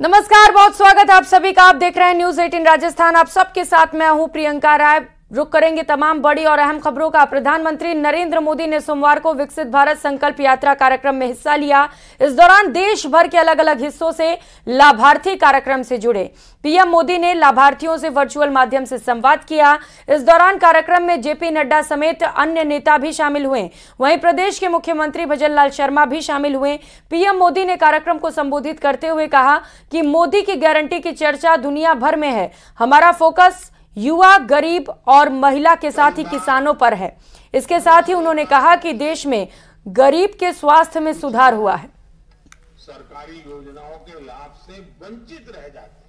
नमस्कार, बहुत स्वागत है आप सभी का। आप देख रहे हैं न्यूज 18 राजस्थान। आप सबके साथ मैं हूं प्रियंका राय। रुक करेंगे तमाम बड़ी और अहम खबरों का। प्रधानमंत्री नरेंद्र मोदी ने सोमवार को विकसित भारत संकल्प यात्रा कार्यक्रम में हिस्सा लिया। इस दौरान देश भर के अलग अलग हिस्सों से लाभार्थी कार्यक्रम से जुड़े। पीएम मोदी ने लाभार्थियों से वर्चुअल माध्यम से संवाद किया। इस दौरान कार्यक्रम में जेपी नड्डा समेत अन्य नेता भी शामिल हुए। वहीं प्रदेश के मुख्यमंत्री भजनलाल शर्मा भी शामिल हुए। पीएम मोदी ने कार्यक्रम को संबोधित करते हुए कहा कि मोदी की गारंटी की चर्चा दुनिया भर में है। हमारा फोकस युवा, गरीब और महिला के साथ ही किसानों पर है। इसके साथ ही उन्होंने कहा कि देश में गरीब के स्वास्थ्य में सुधार हुआ है। सरकारी योजनाओं के लाभ से वंचित रह जाते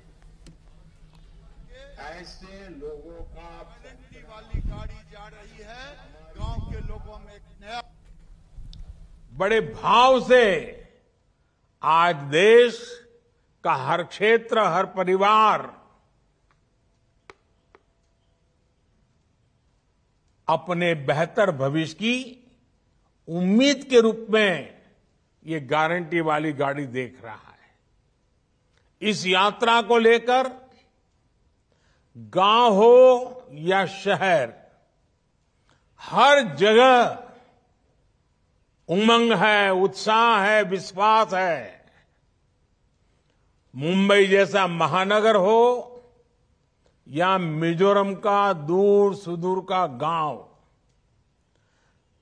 हैं, ऐसे लोगों का गारंटी वाली गाड़ी जा रही है। गांव के लोगों में एक नया बड़े भाव से आज देश का हर क्षेत्र, हर परिवार अपने बेहतर भविष्य की उम्मीद के रूप में ये गारंटी वाली गाड़ी देख रहा है। इस यात्रा को लेकर गांव हो या शहर, हर जगह उमंग है, उत्साह है, विश्वास है। मुंबई जैसा महानगर हो या मिजोरम का दूर सुदूर का गांव,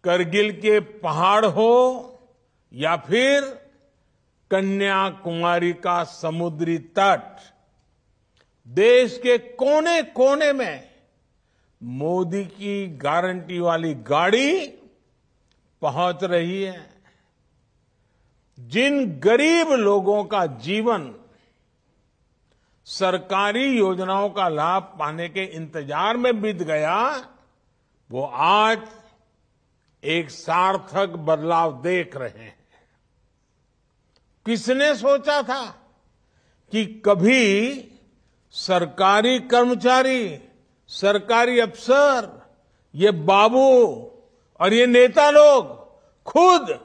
करगिल के पहाड़ हो या फिर कन्याकुमारी का समुद्री तट, देश के कोने कोने में मोदी की गारंटी वाली गाड़ी पहुंच रही है। जिन गरीब लोगों का जीवन सरकारी योजनाओं का लाभ पाने के इंतजार में बीत गया, वो आज एक सार्थक बदलाव देख रहे हैं। किसने सोचा था कि कभी सरकारी कर्मचारी, सरकारी अफसर, ये बाबू और ये नेता लोग खुद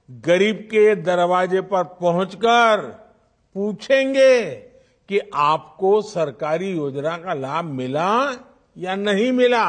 गरीब के दरवाजे पर पहुंचकर पूछेंगे कि आपको सरकारी योजना का लाभ मिला या नहीं मिला।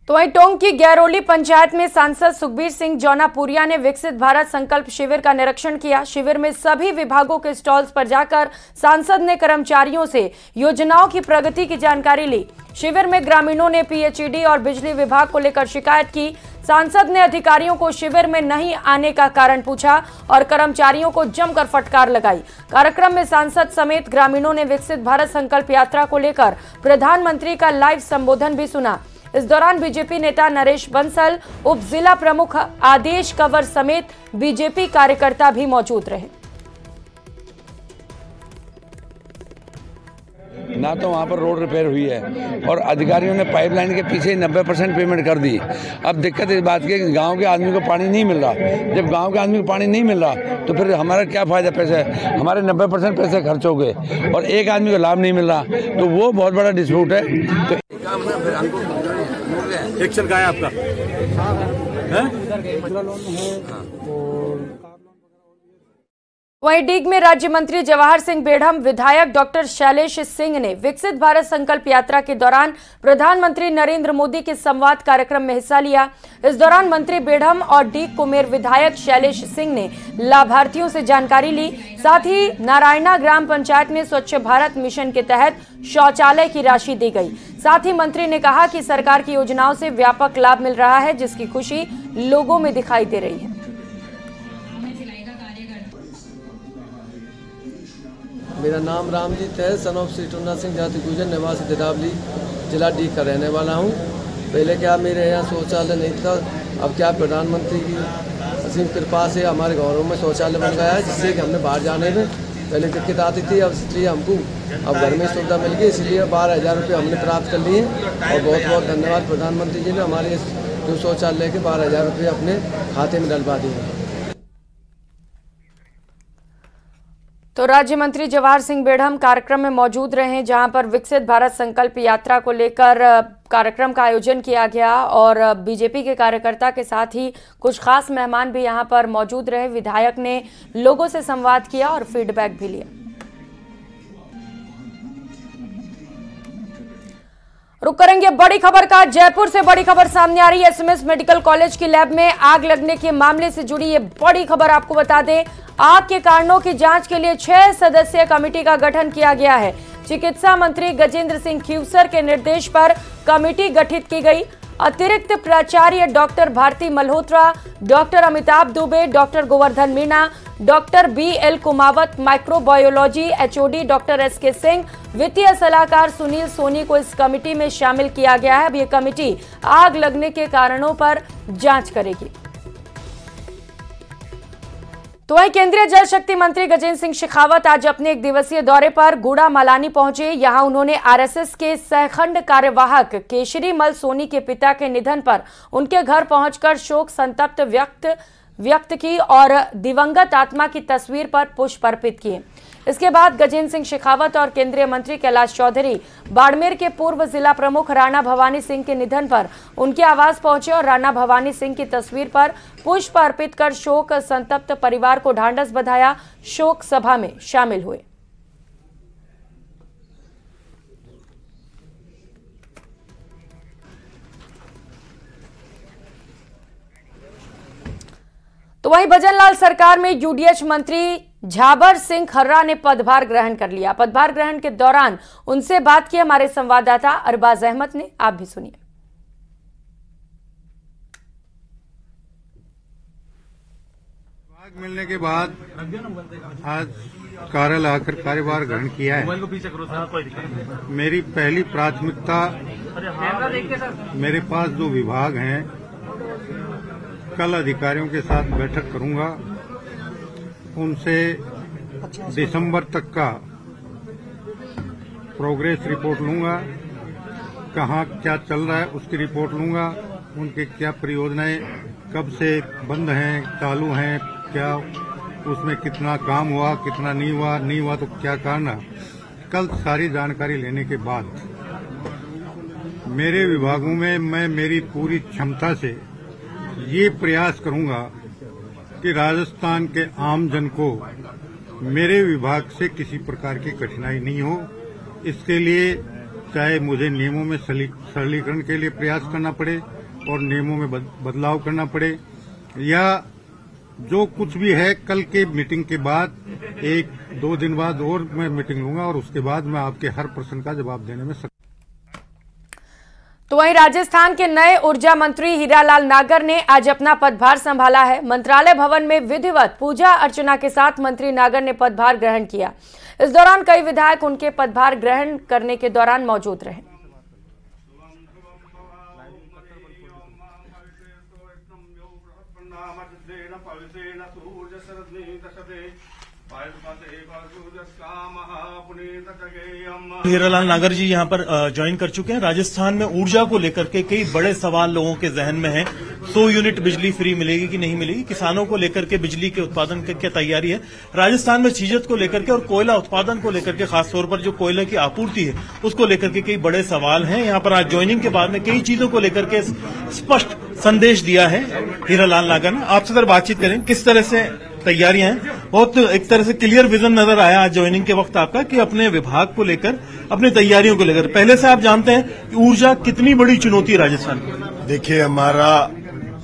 तो वहीं टोंक की गैरोली पंचायत में सांसद सुखबीर सिंह जौनापुरिया ने विकसित भारत संकल्प शिविर का निरीक्षण किया। शिविर में सभी विभागों के स्टॉल्स पर जाकर सांसद ने कर्मचारियों से योजनाओं की प्रगति की जानकारी ली। शिविर में ग्रामीणों ने पीएचईडी और बिजली विभाग को लेकर शिकायत की। सांसद ने अधिकारियों को शिविर में नहीं आने का कारण पूछा और कर्मचारियों को जमकर फटकार लगाई। कार्यक्रम में सांसद समेत ग्रामीणों ने विकसित भारत संकल्प यात्रा को लेकर प्रधानमंत्री का लाइव संबोधन भी सुना। इस दौरान बीजेपी नेता नरेश बंसल, उप जिला प्रमुख आदेश कंवर समेत बीजेपी कार्यकर्ता भी मौजूद रहे। ना तो वहाँ पर रोड रिपेयर हुई है और अधिकारियों ने पाइपलाइन के पीछे 90% पेमेंट कर दी। अब दिक्कत इस बात की कि गांव के आदमी को पानी नहीं मिल रहा। जब गांव के आदमी को पानी नहीं मिल रहा तो फिर हमारा क्या फायदा? पैसे हमारे 90% पैसे खर्च हो गए और एक आदमी को लाभ नहीं मिल रहा, तो वो बहुत बड़ा डिस्प्यूट है। तो एक्शन का है आपका वहीं डीग में राज्य मंत्री जवाहर सिंह बेढ़म, विधायक डॉक्टर शैलेश सिंह ने विकसित भारत संकल्प यात्रा के दौरान प्रधानमंत्री नरेंद्र मोदी के संवाद कार्यक्रम में हिस्सा लिया। इस दौरान मंत्री बेढ़म और डीग कुमेर विधायक शैलेश सिंह ने लाभार्थियों से जानकारी ली। साथ ही नारायणा ग्राम पंचायत में स्वच्छ भारत मिशन के तहत शौचालय की राशि दी गई। साथ ही मंत्री ने कहा कि सरकार की योजनाओं से व्यापक लाभ मिल रहा है, जिसकी खुशी लोगों में दिखाई दे रही है। मेरा नाम रामजीत है, सन ऑफ श्री टुन्ना सिंह, जाति गुजर, निवासी दिदावली, जिला डीग का रहने वाला हूँ। पहले क्या मेरे यहाँ शौचालय नहीं था, अब क्या प्रधानमंत्री की असीम कृपा से हमारे गाँवों में शौचालय बन गया है, जिससे कि हमने बाहर जाने में पहले दिक्कत आती थी। अब इसलिए हमको अब घर में सुविधा मिल गई, इसलिए 12,000 रुपये हमने प्राप्त कर लिए और बहुत बहुत धन्यवाद प्रधानमंत्री जी ने हमारे जो शौचालय के 12,000 रुपये अपने खाते में डलवा दिए। तो राज्य मंत्री जवाहर सिंह बेढ़म कार्यक्रम में मौजूद रहे, जहां पर विकसित भारत संकल्प यात्रा को लेकर कार्यक्रम का आयोजन किया गया और बीजेपी के कार्यकर्ता के साथ ही कुछ खास मेहमान भी यहां पर मौजूद रहे। विधायक ने लोगों से संवाद किया और फीडबैक भी लिया। रुक करेंगे बड़ी खबर का। जयपुर से बड़ी खबर सामने आ रही है। एसएमएस मेडिकल कॉलेज की लैब में आग लगने के मामले से जुड़ी ये बड़ी खबर आपको बता दें। आग के कारणों की जांच के लिए 6 सदस्यीय कमेटी का गठन किया गया है। चिकित्सा मंत्री गजेंद्र सिंह खीवसर के निर्देश पर कमेटी गठित की गई। अतिरिक्त प्राचार्य doctor Bharti Malhotra, doctor Amitabh Dubey, doctor Govardhan Meena, doctor BL Kumawat, microbiology HOD doctor SK Singh, वित्तीय सलाहकार सुनील सोनी को इस कमेटी में शामिल किया गया है। अब ये कमेटी आग लगने के कारणों पर जांच करेगी। तो वहीं केंद्रीय जल शक्ति मंत्री गजेंद्र सिंह शेखावत आज अपने 1 दिवसीय दौरे पर गुड़ामालानी पहुंचे। यहां उन्होंने RSS के सहखंड कार्यवाहक केशरी मल सोनी के पिता के निधन पर उनके घर पहुंचकर शोक संतप्त व्यक्त की और दिवंगत आत्मा की तस्वीर पर पुष्प अर्पित किए। इसके बाद गजेंद्र सिंह शेखावत और केंद्रीय मंत्री कैलाश चौधरी बाड़मेर के पूर्व जिला प्रमुख राणा भवानी सिंह के निधन पर उनके आवास पहुंचे और राणा भवानी सिंह की तस्वीर पर पुष्प अर्पित कर शोक संतप्त परिवार को ढांढस बंधाया। शोक सभा में शामिल हुए। तो वहीं भजनलाल सरकार में UDH मंत्री झाबर सिंह खर्रा ने पदभार ग्रहण कर लिया। पदभार ग्रहण के दौरान उनसे बात की हमारे संवाददाता अरबाज अहमद ने, आप भी सुनिए। मिलने के बाद आज कार्यालय आकर कार्यभार ग्रहण किया है। मेरी पहली प्राथमिकता मेरे पास जो विभाग हैं, कल अधिकारियों के साथ बैठक करूंगा, उनसे दिसंबर तक का प्रोग्रेस रिपोर्ट लूंगा, कहाँ क्या चल रहा है उसकी रिपोर्ट लूंगा, उनके क्या परियोजनाएं कब से बंद हैं, चालू हैं, क्या उसमें कितना काम हुआ, कितना नहीं हुआ तो क्या करना। कल सारी जानकारी लेने के बाद मेरे विभागों में मैं मेरी पूरी क्षमता से ये प्रयास करूंगा कि राजस्थान के आम जन को मेरे विभाग से किसी प्रकार की कठिनाई नहीं हो। इसके लिए चाहे मुझे नियमों में सरलीकरण के लिए प्रयास करना पड़े और नियमों में बदलाव करना पड़े, या जो कुछ भी है कल के मीटिंग के बाद 1-2 दिन बाद और मैं मीटिंग लूंगा और उसके बाद मैं आपके हर प्रश्न का जवाब देने में तो वहीं राजस्थान के नए ऊर्जा मंत्री हीरालाल नागर ने आज अपना पदभार संभाला है। मंत्रालय भवन में विधिवत पूजा अर्चना के साथ मंत्री नागर ने पदभार ग्रहण किया। इस दौरान कई विधायक उनके पदभार ग्रहण करने के दौरान मौजूद रहे। हीरालाल नागर जी यहाँ पर ज्वाइन कर चुके हैं। राजस्थान में ऊर्जा को लेकर के कई बड़े सवाल लोगों के जहन में हैं। 100 यूनिट बिजली फ्री मिलेगी कि नहीं मिलेगी, किसानों को लेकर के बिजली के उत्पादन की क्या तैयारी है, राजस्थान में चीजत को लेकर के और कोयला उत्पादन को लेकर के, खासतौर पर जो कोयला की आपूर्ति है उसको लेकर के कई बड़े सवाल हैं। यहाँ पर आज ज्वाइनिंग के बाद में कई चीजों को लेकर के स्पष्ट संदेश दिया है हीरालाल नागर ने। आपसे अगर बातचीत करें, किस तरह से तैयारियां हैं? बहुत एक तरह से क्लियर विजन नजर आया आज ज्वाइनिंग के वक्त आपका कि अपने विभाग को लेकर, अपनी तैयारियों को लेकर। पहले से आप जानते हैं कि ऊर्जा कितनी बड़ी चुनौती है राजस्थान की। देखिए, हमारा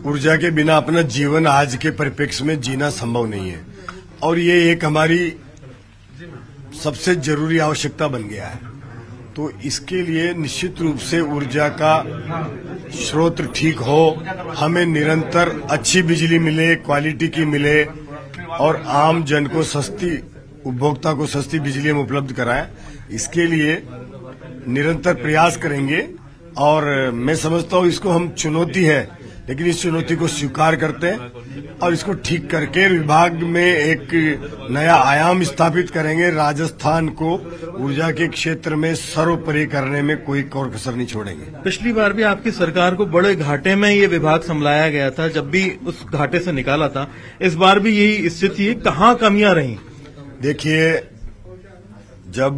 ऊर्जा के बिना अपना जीवन आज के परिप्रेक्ष्य में जीना संभव नहीं है और ये एक हमारी सबसे जरूरी आवश्यकता बन गया है। तो इसके लिए निश्चित रूप से ऊर्जा का स्रोत ठीक हो, हमें निरंतर अच्छी बिजली मिले, क्वालिटी की मिले और आम जन को सस्ती, उपभोक्ता को सस्ती बिजली हम उपलब्ध कराएं। इसके लिए निरंतर प्रयास करेंगे और मैं समझता हूं इसको हम चुनौती है, लेकिन इस चुनौती को स्वीकार करते हैं और इसको ठीक करके विभाग में एक नया आयाम स्थापित करेंगे। राजस्थान को ऊर्जा के क्षेत्र में सर्वोपरि करने में कोई और कसर नहीं छोड़ेंगे। पिछली बार भी आपकी सरकार को बड़े घाटे में ये विभाग संभाला गया था, जब भी उस घाटे से निकाला था। इस बार भी यही स्थिति है, कहाँ कमियां रही? देखिए, जब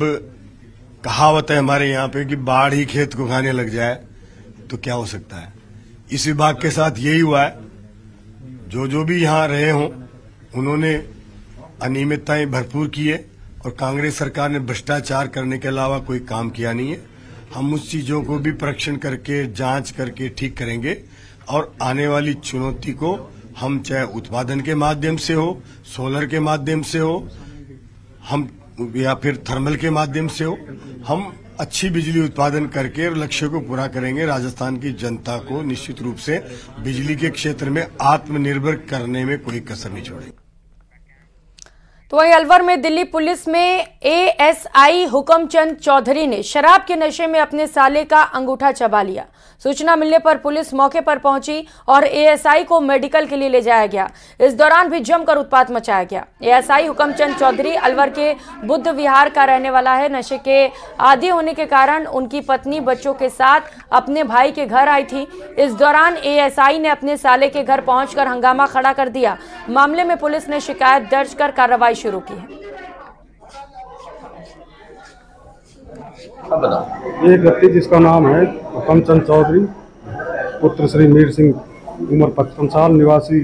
कहावत है हमारे यहाँ पे कि बाढ़ ही खेत को खाने लग जाए तो क्या हो सकता है। इस विभाग के साथ यही हुआ है। जो भी यहाँ रहे हों उन्होंने अनियमितताएं भरपूर की है और कांग्रेस सरकार ने भ्रष्टाचार करने के अलावा कोई काम किया नहीं है। हम उस चीजों को भी परीक्षण करके जांच करके ठीक करेंगे और आने वाली चुनौती को हम चाहे उत्पादन के माध्यम से हो, सोलर के माध्यम से हो, हम या फिर थर्मल के माध्यम से हो, हम अच्छी बिजली उत्पादन करके लक्ष्य को पूरा करेंगे। राजस्थान की जनता को निश्चित रूप से बिजली के क्षेत्र में आत्मनिर्भर करने में कोई कसर नहीं छोड़ेंगे। तो वहीं अलवर में दिल्ली पुलिस में एएसआई हुक्मचंद चौधरी ने शराब के नशे में अपने साले का अंगूठा चबा लिया। सूचना मिलने पर पुलिस मौके पर पहुंची और एएसआई को मेडिकल के लिए ले जाया गया। इस दौरान भी जमकर उत्पात मचाया गया। एएसआई हुक्मचंद चौधरी अलवर के बुद्ध विहार का रहने वाला है। नशे के आदी होने के कारण उनकी पत्नी बच्चों के साथ अपने भाई के घर आई थी। इस दौरान एएसआई ने अपने साले के घर पहुंचकर हंगामा खड़ा कर दिया। मामले में पुलिस ने शिकायत दर्ज कर कार्रवाई शुरू की है। एक व्यक्ति जिसका नाम है हुक्मचंद चौधरी पुत्र श्री मीर सिंह, उम्र 55 साल, निवासी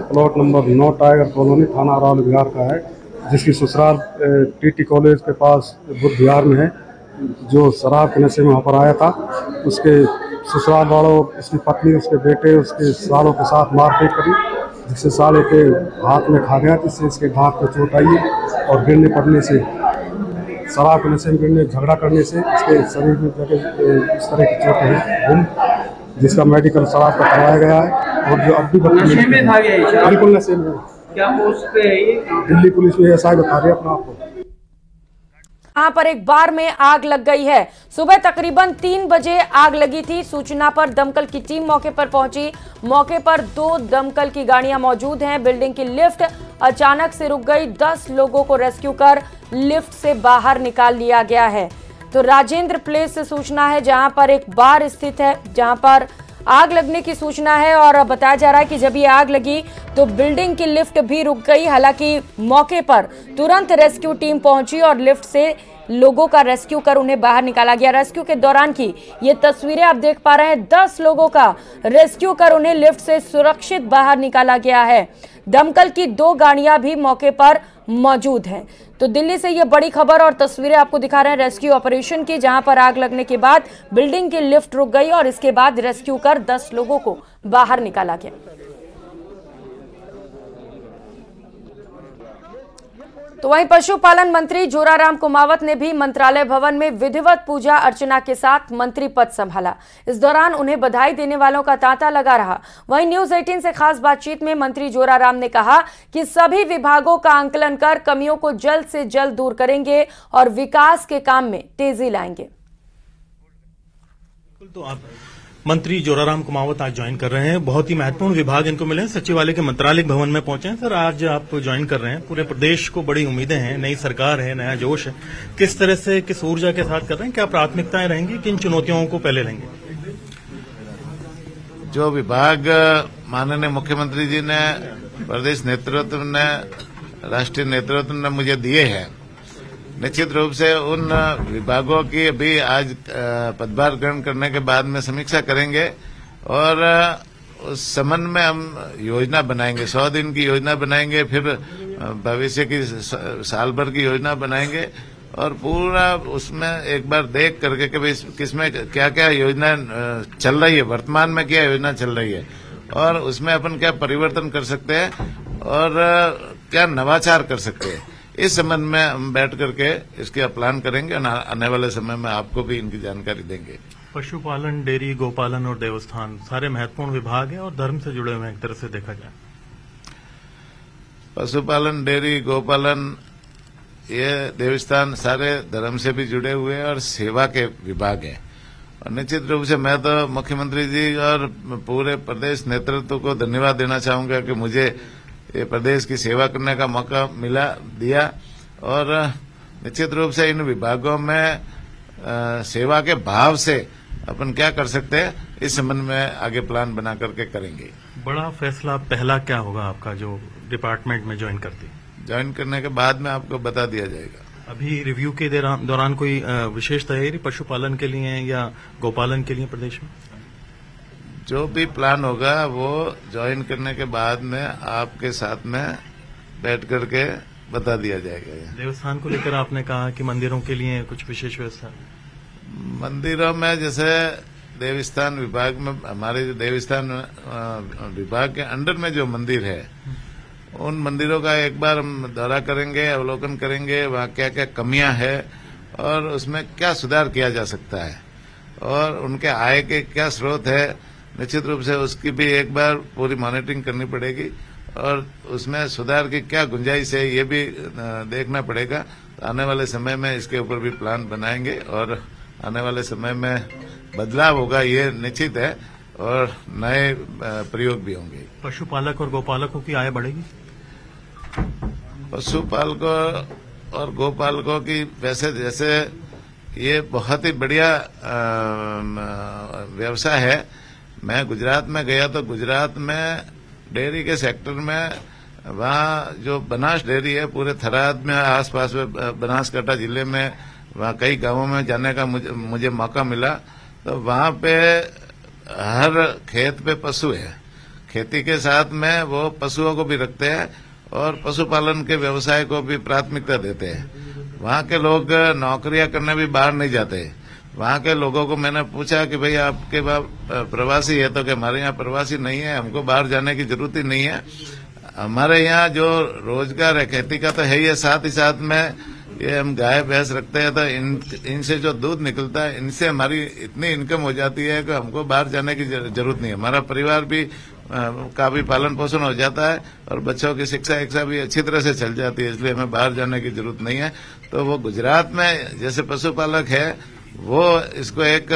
प्लॉट नंबर 9 टाइगर कॉलोनी, थाना अरावली बिहार का है, जिसकी ससुराल टीटी कॉलेज के पास बुद्ध विहार में है। जो शराब के नशे में वहाँ पर आया था, उसके ससुराल वालों, उसकी पत्नी, उसके बेटे, उसके सालों के साथ मारपीट करी, जिससे साले के हाथ में खा गया, जिससे इसके दांत को चोट आई और गिरने पड़ने से, शराब के नशे में गिरने, झगड़ा करने से इसके शरीर में जगह इस तरह की चोटें हैं, जिसका मेडिकल शराब का करवाया गया है। और जो अब भी नशे में था ये, बिल्कुल नशे में। क्या पोस्ट पे है ये? दिल्ली पुलिस में ऐसा बता रही है अपना आपको। यहाँ पर एक बार में आग लग गई है। सुबह तकरीबन 3 बजे आग लगी थी। सूचना पर दमकल की टीम मौके पर पहुंची। मौके पर 2 दमकल की गाड़ियां मौजूद हैं। बिल्डिंग की लिफ्ट अचानक से रुक गई। 10 लोगों को रेस्क्यू कर लिफ्ट से बाहर निकाल लिया गया है। तो राजेंद्र प्लेस से सूचना है, जहां पर एक बार स्थित है, जहां पर आग लगने की सूचना है। और बताया जा रहा है कि जब ये आग लगी तो बिल्डिंग की लिफ्ट भी रुक गई। हालांकि मौके पर तुरंत रेस्क्यू टीम पहुंची और लिफ्ट से लोगों का रेस्क्यू कर उन्हें बाहर निकाला गया। रेस्क्यू के दौरान की ये तस्वीरें आप देख पा रहे हैं। 10 लोगों का रेस्क्यू कर उन्हें लिफ्ट से सुरक्षित बाहर निकाला गया है। दमकल की 2 गाड़ियां भी मौके पर मौजूद हैं। तो दिल्ली से ये बड़ी खबर और तस्वीरें आपको दिखा रहे हैं रेस्क्यू ऑपरेशन की, जहां पर आग लगने के बाद बिल्डिंग की लिफ्ट रुक गई और इसके बाद रेस्क्यू कर 10 लोगों को बाहर निकाला गया। तो वहीं पशुपालन मंत्री जोराराम कुमावत ने भी मंत्रालय भवन में विधिवत पूजा अर्चना के साथ मंत्री पद संभाला। इस दौरान उन्हें बधाई देने वालों का तांता लगा रहा। वहीं न्यूज 18 से खास बातचीत में मंत्री जोराराम ने कहा कि सभी विभागों का आंकलन कर कमियों को जल्द से जल्द दूर करेंगे और विकास के काम में तेजी लाएंगे। तो आप मंत्री जोराराम कुमावत आज ज्वाइन कर रहे हैं। बहुत ही महत्वपूर्ण विभाग इनको मिले हैं। सचिवालय के मंत्रालय भवन में पहुंचे हैं। सर, आज आप ज्वाइन कर रहे हैं। पूरे प्रदेश को बड़ी उम्मीदें हैं, नई सरकार है, नया जोश है। किस तरह से, किस ऊर्जा के साथ कर रहे हैं? क्या प्राथमिकताएं रहेंगी? किन चुनौतियों को पहले लेंगे? जो विभाग माननीय मुख्यमंत्री जी ने, प्रदेश नेतृत्व ने, राष्ट्रीय नेतृत्व ने मुझे दिए हैं, निश्चित रूप से उन विभागों की अभी आज पदभार ग्रहण करने के बाद में समीक्षा करेंगे और उस संबंध में हम योजना बनाएंगे। 100 दिन की योजना बनाएंगे, फिर भविष्य की साल भर की योजना बनाएंगे और पूरा उसमें एक बार देख करके कि भाई किसमें क्या क्या योजना चल रही है, वर्तमान में क्या योजना चल रही है और उसमें अपन क्या परिवर्तन कर सकते हैं और क्या नवाचार कर सकते हैं। इस संबंध में हम बैठ करके इसका प्लान करेंगे और आने वाले समय में आपको भी इनकी जानकारी देंगे। पशुपालन, डेयरी, गोपालन और देवस्थान सारे महत्वपूर्ण विभाग हैं और धर्म से जुड़े हुए हैं एक तरह से देखा जाए। पशुपालन, डेयरी, गोपालन, ये देवस्थान सारे धर्म से भी जुड़े हुए हैं और सेवा के विभाग हैं। और निश्चित रूप से मैं तो मुख्यमंत्री जी और पूरे प्रदेश नेतृत्व को धन्यवाद देना चाहूंगा कि मुझे ये प्रदेश की सेवा करने का मौका दिया और निश्चित रूप से इन विभागों में सेवा के भाव से अपन क्या कर सकते हैं, इस संबंध में आगे प्लान बना करके करेंगे। बड़ा फैसला पहला क्या होगा आपका जो डिपार्टमेंट में ज्वाइन करती? ज्वाइन करने के बाद में आपको बता दिया जाएगा। अभी रिव्यू के दौरान कोई विशेष तैयारी पशुपालन के लिए या गोपालन के लिए प्रदेश में? जो भी प्लान होगा वो ज्वाइन करने के बाद में आपके साथ में बैठ करके बता दिया जाएगा। देवस्थान को लेकर आपने कहा कि मंदिरों के लिए कुछ विशेष व्यवस्था? मंदिरों में जैसे देवस्थान विभाग में, हमारे जो देवस्थान विभाग के अंडर में जो मंदिर है, उन मंदिरों का एक बार हम दौरा करेंगे, अवलोकन करेंगे, वहाँ क्या क्या कमियां है और उसमें क्या सुधार किया जा सकता है और उनके आय के क्या स्रोत है, निश्चित रूप से उसकी भी एक बार पूरी मॉनिटरिंग करनी पड़ेगी और उसमें सुधार की क्या गुंजाइश है ये भी देखना पड़ेगा। तो आने वाले समय में इसके ऊपर भी प्लान बनाएंगे और आने वाले समय में बदलाव होगा, ये निश्चित है, और नए प्रयोग भी होंगे। पशुपालक और गोपालकों की आय बढ़ेगी? पशुपालकों और गोपालकों की वैसे जैसे ये बहुत ही बढ़िया व्यवसाय है। मैं गुजरात में गया तो गुजरात में डेयरी के सेक्टर में, वहाँ जो बनास डेयरी है पूरे थराद में, आसपास में बनासकांठा जिले में, वहाँ कई गांवों में जाने का मुझे मौका मिला। तो वहाँ पे हर खेत पे पशु है, खेती के साथ में वो पशुओं को भी रखते हैं और पशुपालन के व्यवसाय को भी प्राथमिकता देते हैं। वहाँ के लोग नौकरियां करने भी बाहर नहीं जाते। वहाँ के लोगों को मैंने पूछा कि भाई आपके प्रवासी है, तो कि हमारे यहाँ प्रवासी नहीं है, हमको बाहर जाने की जरूरत ही नहीं है। हमारे यहाँ जो रोजगार है खेती का तो है ही है, साथ ही साथ में ये हम गाय भैंस रखते हैं तो इनसे जो दूध निकलता है, इनसे हमारी इतनी इनकम हो जाती है कि हमको बाहर जाने की जरूरत नहीं है। हमारा परिवार भी का भी पालन पोषण हो जाता है और बच्चों की शिक्षा भी अच्छी तरह से चल जाती है, इसलिए हमें बाहर जाने की जरूरत नहीं है। तो वो गुजरात में जैसे पशुपालक है वो इसको एक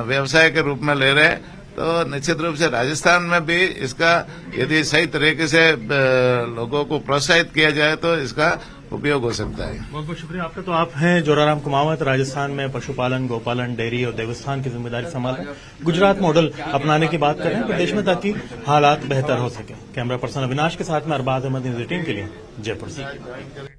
व्यवसाय के रूप में ले रहे हैं, तो निश्चित रूप से राजस्थान में भी इसका यदि सही तरीके से लोगों को प्रोत्साहित किया जाए तो इसका उपयोग हो सकता है। बहुत बहुत शुक्रिया आपका। तो आप हैं जोराराम कुमावत, राजस्थान में पशुपालन, गोपालन, डेयरी और देवस्थान की जिम्मेदारी संभाल रहे हैं। गुजरात मॉडल अपनाने की बात कर रहे हैं प्रदेश में ताकि हालात बेहतर हो सके। कैमरा पर्सन अविनाश के साथ में अरबाज अहमद, न्यूज 18 के लिए जयपुर से।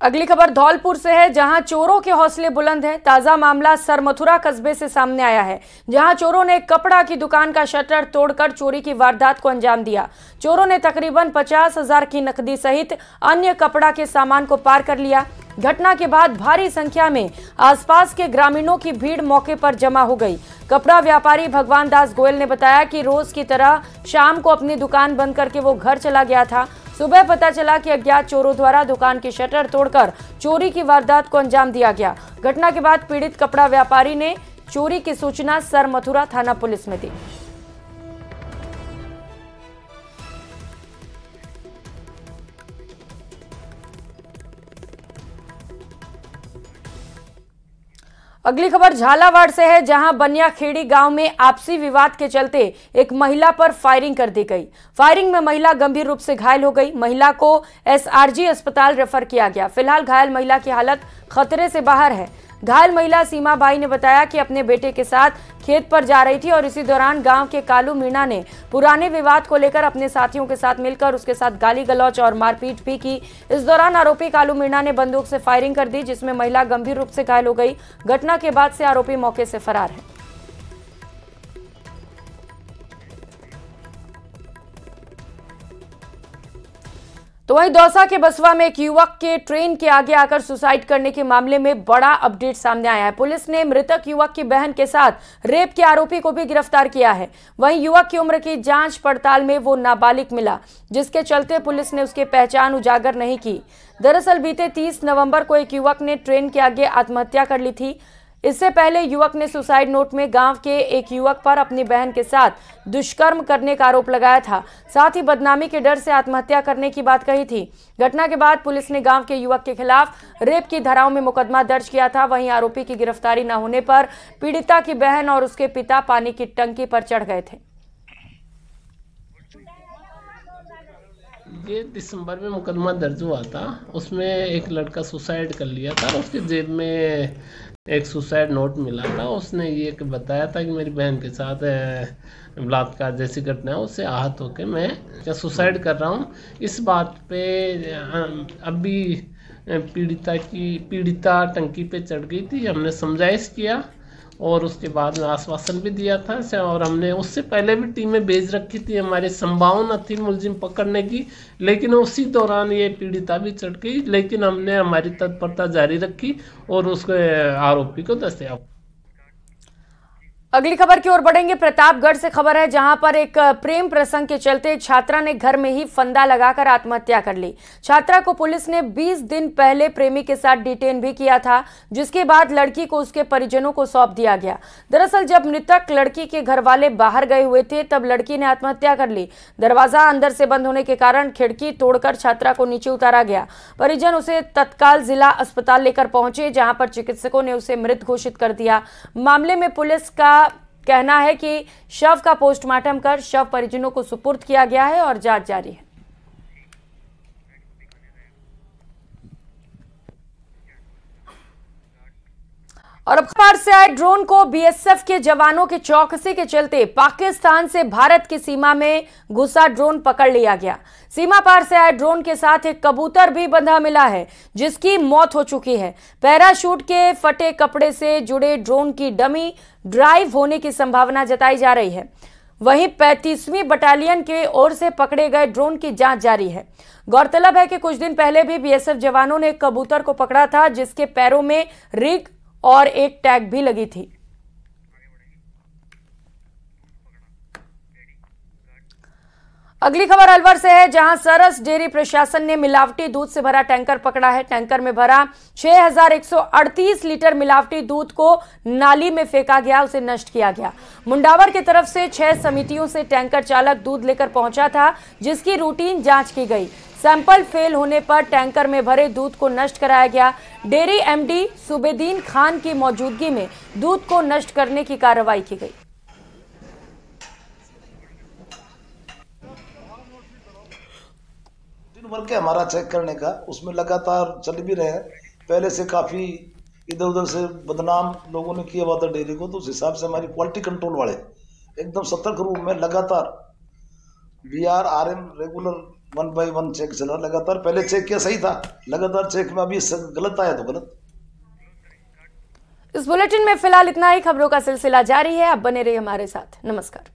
अगली खबर धौलपुर से है, जहां चोरों के हौसले बुलंद हैं। ताजा मामला सरमथुरा कस्बे से सामने आया है, जहां चोरों ने कपड़ा की दुकान का शटर तोड़कर चोरी की वारदात को अंजाम दिया। चोरों ने तकरीबन 50,000 की नकदी सहित अन्य कपड़ा के सामान को पार कर लिया। घटना के बाद भारी संख्या में आसपास के ग्रामीणों की भीड़ मौके पर जमा हो गई। कपड़ा व्यापारी भगवान दास गोयल ने बताया कि रोज की तरह शाम को अपनी दुकान बंद करके वो घर चला गया था। सुबह पता चला कि अज्ञात चोरों द्वारा दुकान की शटर तोड़कर चोरी की वारदात को अंजाम दिया गया। घटना के बाद पीड़ित कपड़ा व्यापारी ने चोरी की सूचना सरमथुरा थाना पुलिस में दी। अगली खबर झालावाड़ से है, जहां बनियाखेड़ी गांव में आपसी विवाद के चलते एक महिला पर फायरिंग कर दी गई। फायरिंग में महिला गंभीर रूप से घायल हो गई। महिला को एसआरजी अस्पताल रेफर किया गया। फिलहाल घायल महिला की हालत खतरे से बाहर है। घायल महिला सीमा बाई ने बताया कि अपने बेटे के साथ खेत पर जा रही थी और इसी दौरान गांव के कालू मीणा ने पुराने विवाद को लेकर अपने साथियों के साथ मिलकर उसके साथ गाली गलौच और मारपीट भी की। इस दौरान आरोपी कालू मीणा ने बंदूक से फायरिंग कर दी, जिसमें महिला गंभीर रूप से घायल हो गई। घटना के बाद से आरोपी मौके से फरार है। तो वहीं दौसा के बसवा में एक युवक के ट्रेन के आगे आकर सुसाइड करने के मामले में बड़ा अपडेट सामने आया है। पुलिस ने मृतक युवक की बहन के साथ रेप के आरोपी को भी गिरफ्तार किया है। वहीं युवक की उम्र की जांच पड़ताल में वो नाबालिग मिला, जिसके चलते पुलिस ने उसकी पहचान उजागर नहीं की। दरअसल बीते 30 नवंबर को एक युवक ने ट्रेन के आगे आत्महत्या कर ली थी। इससे पहले युवक ने सुसाइड नोट में गांव के एक युवक पर अपनी बहन के साथ दुष्कर्म करने का आरोप लगाया था। साथ ही बदनामी के डर से आत्महत्या करने की बात कही थी। घटना के बाद पुलिस ने गांव के युवक के खिलाफ रेप की धाराओं में मुकदमा दर्ज किया था। वहीं आरोपी की गिरफ्तारी न होने पर पीड़िता की बहन और उसके पिता पानी की टंकी पर चढ़ गए थे। ये दिसंबर में मुकदमा दर्ज हुआ था, उसमें एक लड़का सुसाइड कर लिया था और उसकी जेब में एक सुसाइड नोट मिला था, उसने ये बताया था कि मेरी बहन के साथ बलात्कार जैसी घटना है, उससे आहत होकर मैं सुसाइड कर रहा हूँ। इस बात पे अभी पीड़िता टंकी पे चढ़ गई थी। हमने समझाइश किया और उसके बाद में आश्वासन भी दिया था, और हमने उससे पहले भी टीमें भेज रखी थी। हमारी संभावना थी मुलजिम पकड़ने की, लेकिन उसी दौरान ये पीड़िता भी चढ़ गई, लेकिन हमने हमारी तत्परता जारी रखी और उसको आरोपी को दस्तावेज। अगली खबर की ओर बढ़ेंगे। प्रतापगढ़ से खबर है, जहां पर एक प्रेम प्रसंग के चलते छात्रा ने घर में ही फंदा लगाकर आत्महत्या कर ली। छात्रा को पुलिस ने 20 दिन पहले प्रेमी के साथ डिटेन भी किया था, जिसके बाद लड़की को उसके परिजनों को सौंप दिया गया। दरअसल जब मृतक लड़की के घर वाले बाहर गए हुए थे, तब लड़की ने आत्महत्या कर ली। दरवाजा अंदर से बंद होने के कारण खिड़की तोड़कर छात्रा को नीचे उतारा गया। परिजन उसे तत्काल जिला अस्पताल लेकर पहुंचे, जहां पर चिकित्सकों ने उसे मृत घोषित कर दिया। मामले में पुलिस का कहना है कि शव का पोस्टमार्टम कर शव परिजनों को सुपुर्द किया गया है और जांच जारी है। और अब खबर से आए ड्रोन को बीएसएफ के जवानों के चौकसी के चलते पाकिस्तान से भारत की सीमा में घुसा ड्रोन पकड़ लिया गया। सीमा पार से आए ड्रोन के साथ एक कबूतर भी बंधा मिला है, जिसकी मौत हो चुकी है। पैराशूट के फटे कपड़े से जुड़े ड्रोन की डमी ड्राइव होने की संभावना जताई जा रही है। वहीं 35वीं बटालियन के ओर से पकड़े गए ड्रोन की जांच जारी है। गौरतलब है कि कुछ दिन पहले भी बीएसएफ जवानों ने एक कबूतर को पकड़ा था, जिसके पैरों में रिग और एक टैग भी लगी थी। अगली खबर अलवर से है, जहां सरस डेयरी प्रशासन ने मिलावटी दूध से भरा टैंकर पकड़ा है। टैंकर में भरा 6138 लीटर मिलावटी दूध को नाली में फेंका गया, उसे नष्ट किया गया। मुंडावर की तरफ से 6 समितियों से टैंकर चालक दूध लेकर पहुंचा था, जिसकी रूटीन जांच की गई। सैंपल फेल होने पर टैंकर में भरे दूध को नष्ट कराया गया। डेयरी एमडी सुबेदीन खान की मौजूदगी में दूध को नष्ट करने की कार्रवाई की गई। वर्क है हमारा चेक करने का, उसमें लगातार चल भी रहे हैं। पहले से काफी इधर उधर से बदनाम लोगों ने किया हुआ था डेयरी को, तो उस हिसाब से हमारी क्वालिटी कंट्रोल वाले एकदम सतर्क रूप में लगातार BRRM रेगुलर 1 by 1 चेक चला लगातार। पहले चेक किया सही था, लगातार चेक में अभी गलत आया तो गलत। इस बुलेटिन में फिलहाल इतना ही। खबरों का सिलसिला जारी है, आप बने रहिए हमारे साथ। नमस्कार।